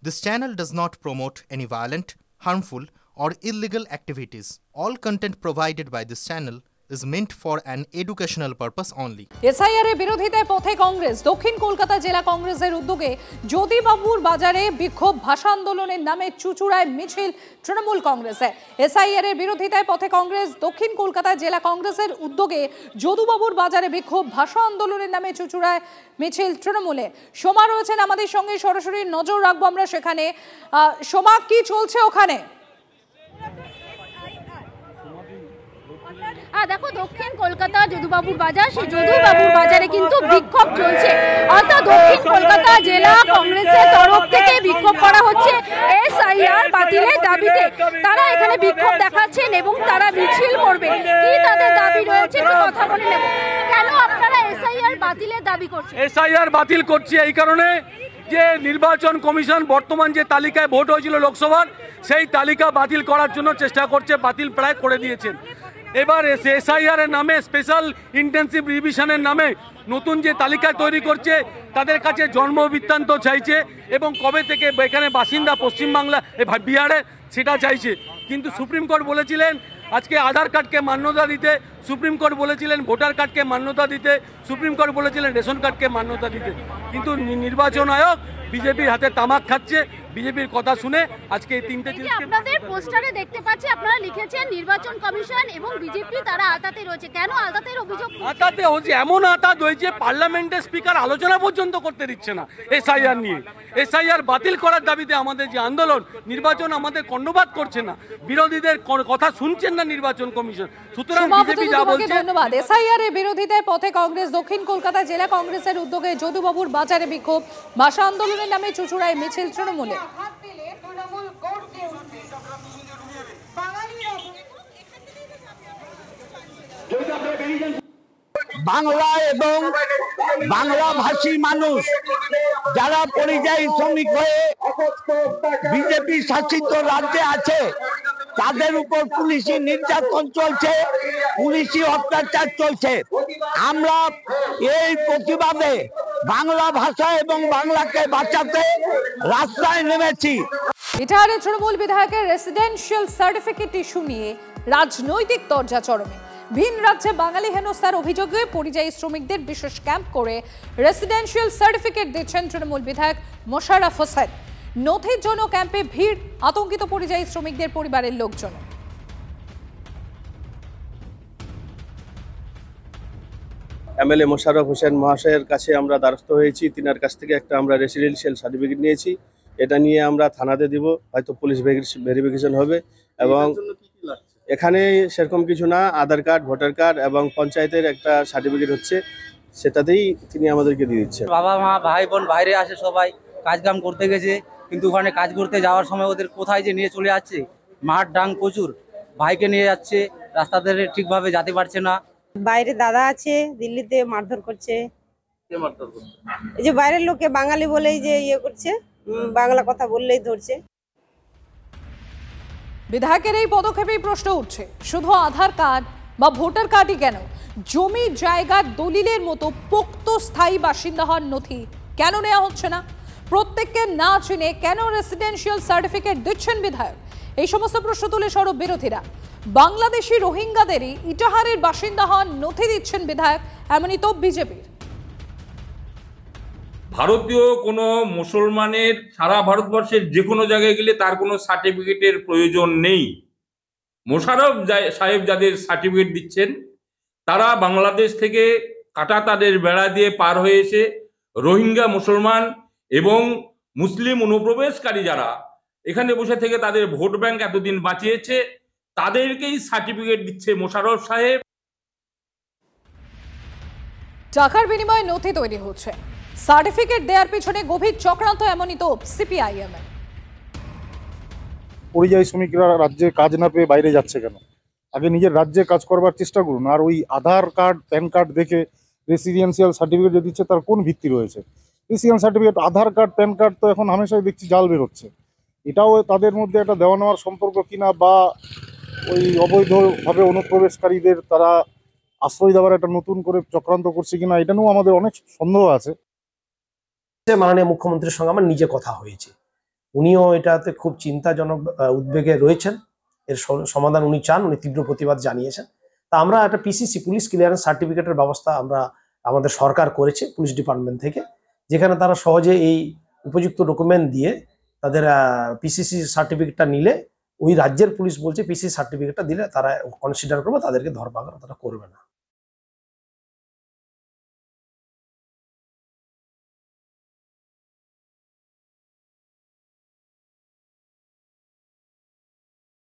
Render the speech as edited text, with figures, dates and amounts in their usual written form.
This channel does not promote any violent, harmful, or illegal activities. All content provided by this channel is meant for an educational purpose only. SIR এর বিরোধিতায় পথে কংগ্রেস। দক্ষিণ কলকাতা জেলা কংগ্রেসের উদ্যোগে জ্যোতিবাবুর বাজারে বিক্ষোভ ভাষা আন্দোলনের নামে চুচুড়ায় মিছিল তৃণমূল কংগ্রেসের। এসআইআর এর বিরোধিতায় পথে কংগ্রেস দক্ষিণ কলকাতা জেলা কংগ্রেসের উদ্যোগে জ্যোতিবাবুর বাজারে বিক্ষোভ ভাষা আন্দোলনের নামে চুচুড়ায় মিছিল তৃণমূলে। সোমা রয়েছেন আমাদের সঙ্গে, সরাসরি নজর রাখবো আমরা সেখানে। সোমা, কি চলছে ওখানে? দেখো, দক্ষিণ কলকাতা যদুবাবুর বাজার, সেই যদুবাবুর বাজারে কিন্তু বিক্ষোভ চলছে। অর্থাৎ দক্ষিণ কলকাতা জেলা কংগ্রেসের তরফ থেকে বিক্ষোভ করা হচ্ছে এসআইআর বাতিলের দাবিতে। তারা এখানে বিক্ষোভ দেখাচ্ছেন এবং তারা মিছিল করবেন। কি তাদের দাবি রয়েছে একটু কথা বলে নেব। কেন আপনারা এসআইআর বাতিলের দাবি করছেন? এসআইআর বাতিল করছি এই কারণে যে নির্বাচন কমিশন বর্তমান যে তালিকায় ভোট হয়েছিল লোকসভার, সেই তালিকা বাতিল করার জন্য চেষ্টা করছে, বাতিল প্রায় করে দিয়েছেন। এবার এসআইআর এর নামে, স্পেশাল ইন্টেন্সিভ রিভিশনের নামে নতুন যে তালিকা তৈরি করছে, তাদের কাছে জন্ম বৃত্তান্ত চাইছে এবং কবে থেকে এখানে বাসিন্দা পশ্চিমবাংলা বিহারে সেটা চাইছে। কিন্তু সুপ্রিম কোর্ট বলেছিলেন আজকে আধার কার্ডকে মান্যতা দিতে, সুপ্রিম কোর্ট বলেছিলেন ভোটার কার্ডকে মান্যতা দিতে, সুপ্রিম কোর্ট বলেছিলেন রেশন কার্ডকে মান্যতা দিতে। কিন্তু নির্বাচন আয়োগ বিজেপির হাতে তামাক খাচ্ছে। বিজেপির কথা শুনে আজকে এই তিনটে জিনিস আপনাদের পোস্টারে দেখতে পাচ্ছি, আপনারা লিখেছেন নির্বাচন কমিশন এবং বিজেপি তারা আতাতে রয়েছে। কেন আতাতের অভিযোগ? আতাতে হচ্ছে, এমন আতাত হয়েছে পার্লামেন্টের স্পিকার আলোচনা পর্যন্ত করতে দিচ্ছে না এসআইআর নিয়ে। এসআইআর বাতিল করার দাবিতে আমাদের যে আন্দোলন, নির্বাচন আমাদের কর্ণপাত করছে না, বিরোধীদের কথা শুনছেন না নির্বাচন কমিশন। সুতরাং বিজেপি যা বলছে। ধন্যবাদ। এসআইআর এর বিরোধিতায় পথে কংগ্রেস দক্ষিণ কলকাতা জেলা কংগ্রেসের উদ্যোগে যদুবাবুর বাজারে বিক্ষোভ ভাষা আন্দোলনের নামে চুচুড়ায় মিছিল তৃণমূলে। বাংলা এবং বাংলা ভাষী মানুষ যারা পরিযায়ী শ্রমিক হয়ে বিজেপি শাসিত রাজ্যে আছে, তাদের উপর পুলিশি নির্যাতন চলছে, পুলিশি অত্যাচার চলছে। আমরা এই প্রতিবাদে বাংলা ভাষা এবং বাংলাকে বাঁচাতে রাস্তায় নেমেছি। ইটাহারে তৃণমূল বিধায়কের রেসিডেন্সিয়াল সার্টিফিকেট ইস্যু নিয়ে রাজনৈতিক তরজা চরমে। ভিন রাজ্যে বাঙালি হেনস্থার অভিযোগে পরিযায়ী শ্রমিকদের বিশেষ ক্যাম্প করে রেসিডেন্সিয়াল সার্টিফিকেট দিচ্ছেন তৃণমূল বিধায়ক মোশাররফ হোসেন। নথির জন্য ক্যাম্পে ভিড়, আতঙ্কিত পরিযায়ী শ্রমিকদের পরিবারের লোকজন। এমএলএ মোশাররফ হোসেন মহাশয়ের কাছে আমরা দ্বারস্থ হয়েছি। তিনার কাছ থেকে একটা আমরা রেসিডেন্সিয়াল সার্টিফিকেট নিয়েছি। এটা নিয়ে আমরা থানাতে দিব, হয়তো পুলিশ ভেরিফিকেশন হবে। এবং এখানে সেরকম কিছু না, আধার কার্ড, ভোটার কার্ড এবং পঞ্চায়েতের একটা সার্টিফিকেট হচ্ছে, সেটাতেই তিনি আমাদেরকে দিয়ে দিচ্ছেন। বাবা মা ভাই বোন বাইরে আসে, সবাই কাজকাম করতে গেছে, কিন্তু ওখানে কাজ করতে যাওয়ার সময় ওদের কোথায় যে নিয়ে চলে যাচ্ছে, মাঠ ডাং প্রচুর, ভাইকে নিয়ে যাচ্ছে, রাস্তাতে ঠিকভাবে যেতে পারছে না। বাইরে দাদা আছে, দিল্লিতে মারধর করছে। এই যে বাইরের লোকে বাঙালি বলেই যে ইয়ে করছে, বাংলা কথা বললেই ধরছে। বিধায়কের এই পদক্ষেপেই প্রশ্ন উঠছে, শুধু আধার কার্ড বা ভোটার কার্ডই কেন, জমি জায়গার দলিলের মতো পোক্ত স্থায়ী বাসিন্দা হওয়ার নথি কেন নেওয়া হচ্ছে না? প্রত্যেককে না চিনে কেন রেসিডেন্সিয়াল সার্টিফিকেট দিচ্ছেন বিধায়ক? এই সমস্ত প্রশ্ন তুলে সরব বিরোধীরা। বাংলাদেশি রোহিঙ্গাদেরই ইটাহারের বাসিন্দা হওয়ার নথি দিচ্ছেন বিধায়ক, এমনই তো বিজেপির। ভারতীয় কোনো মুসলমানের সারা ভারতবর্ষের যে কোনো জায়গায় গেলে তার কোনো সার্টিফিকেটের প্রয়োজন নেই। মোশাররফ সাহেব যাদের সার্টিফিকেট দিচ্ছেন, তারা বাংলাদেশ থেকে কাটা তাদের বেড়া দিয়ে পার হয়ে এসে রোহিঙ্গা মুসলমান এবং মুসলিম অনুপ্রবেশকারী যারা এখানে বসে থেকে তাদের ভোট ব্যাংক এতদিন বাঁচিয়েছে, তাদেরকেই সার্টিফিকেট দিচ্ছে মোশাররফ সাহেব। টাকার বিনিময়ে নথি তৈরি হচ্ছে, সার্টিফিকেট দেওয়ার পিছনে গভীর চক্রান্ত, এমনই তো সিপিআইএম এর। পরিযায়ী শ্রমিকরা রাজ্যে কাজ না পেয়ে বাইরে যাচ্ছে কেন? আগে নিজের রাজ্যে কাজ করবার চেষ্টা করুন। আর ওই আধার কার্ড, প্যান কার্ড দেখে রেসিডেন্সিয়াল সার্টিফিকেট যে দিচ্ছে, তার কোন ভিত্তি রয়েছে? রেসিডেন্সিয়াল সার্টিফিকেট, আধার কার্ড, প্যান কার্ড তো এখন হামেশাই দেখছি জাল বেরোচ্ছে। এটাও তাদের মধ্যে একটা দেওয়া নেওয়ার সম্পর্ক কিনা, বা ওই অবৈধভাবে অনুপ্রবেশকারীদের তারা আশ্রয় দেওয়ার একটা নতুন করে চক্রান্ত করছে কিনা, এটা নিয়েও আমাদের অনেক সন্দেহ আছে। মাননীয় মুখ্যমন্ত্রীর সঙ্গে আমার নিজে কথা হয়েছে, উনিও এটাতে খুব চিন্তাজনক উদ্বেগে রয়েছেন। এর সমাধান উনি চান, উনি তীব্র প্রতিবাদ জানিয়েছেন। তা আমরা একটা পিসিসি পুলিশ ক্লিয়ারেন্স সার্টিফিকেটের ব্যবস্থা আমাদের সরকার করেছে পুলিশ ডিপার্টমেন্ট থেকে, যেখানে তারা সহজে এই উপযুক্ত ডকুমেন্ট দিয়ে তাদের পিসিসি সার্টিফিকেটটা নিলে, ওই রাজ্যের পুলিশ বলছে পিসিসি সার্টিফিকেটটা দিলে তারা কনসিডার করবে, তাদেরকে ধরপাকড় তারা করবে না।